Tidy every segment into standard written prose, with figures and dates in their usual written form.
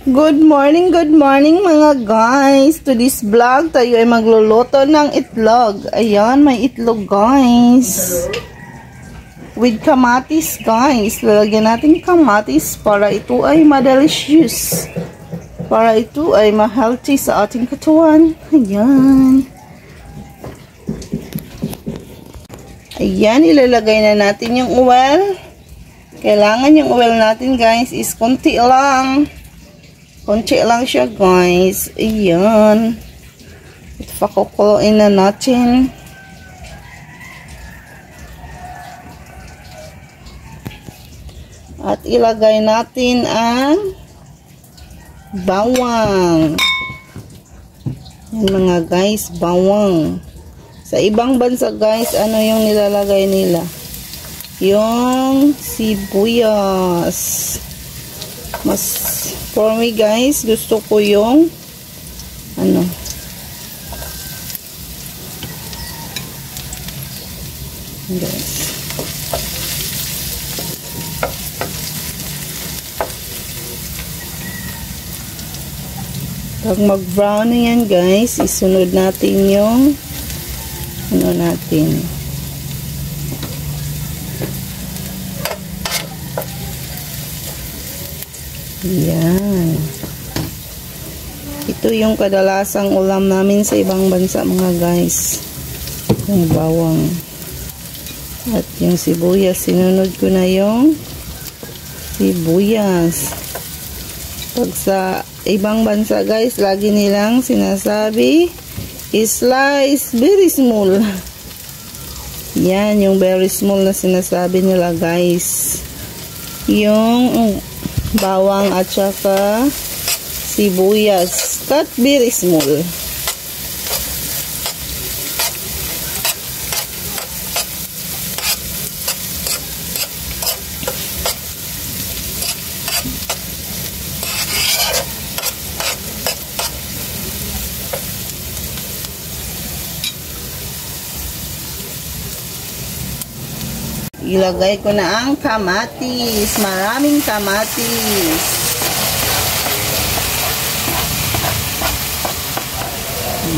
Good morning mga guys. To this vlog, tayo ay magluluto ng itlog. Ayan, may itlog guys. With kamatis guys. Lalagyan natin kamatis para ito ay ma-delicious. Para ito ay ma-healthy sa ating katawan. Ayan. Ayan, ilalagay na natin yung oil. Kailangan yung oil natin guys is konti lang. Konti lang siya guys. Ayan. Ito pakukuluin na natin. At ilagay natin ang bawang. Yan mga guys, bawang. Sa ibang bansa guys, ano yung nilalagay nila? Yung sibuyas. Mas for me guys, gusto ko yung guys. Pag mag-brown na yan guys, isunod natin yung natin. Yan. Ito yung kadalasang ulam namin sa ibang bansa mga guys. Yung bawang. At yung sibuyas. Sinunod ko na yung sibuyas. Pag sa ibang bansa guys, lagi nilang sinasabi, slice very small. Yan, yung very small na sinasabi nila guys. Yung bawang at saka sibuyas cut very small. Ilagay ko na ang kamatis. Maraming kamatis.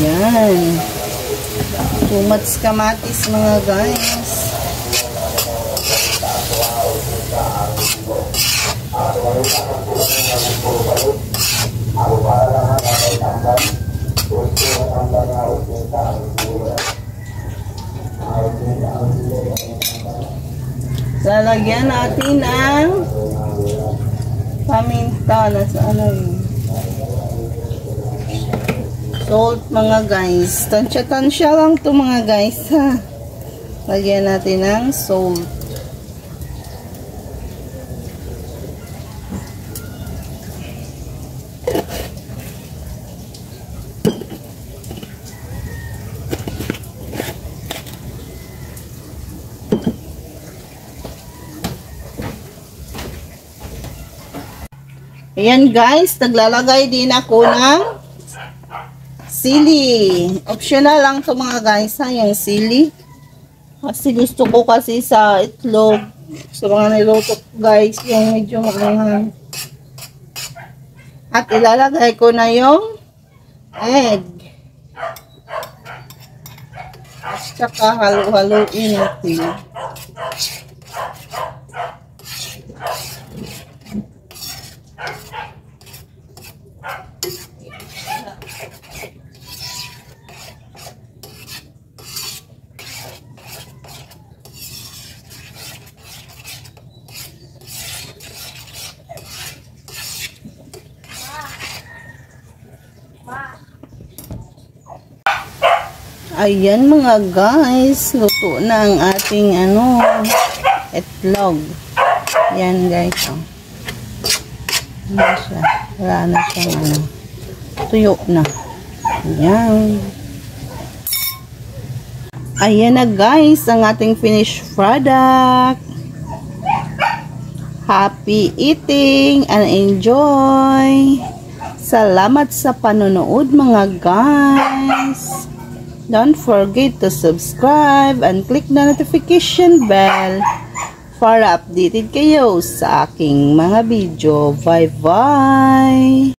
Yan. Too much kamatis mga guys. Lalagyan natin ang paminta na sa salt mga guys. Tansya-tansya lang to mga guys ha. Lagyan natin ng salt. Ayan guys, naglalagay din ako ng sili. Optional lang to mga guys ha, yung sili. Kasi gusto ko kasi sa itlog, sa mga niluto guys, yung medyo maanghang. At ilalagay ko na yung egg. At saka halo-haloin natin. Ayan mga guys, luto na ang ating itlog. Yan guys. Wala na siyang tuyo na. Ayan. Ayan na guys, ang ating finished product. Happy eating and enjoy. Salamat sa panonood mga guys. Don't forget to subscribe and click the notification bell para updated kayo sa aking mga video. Bye-bye!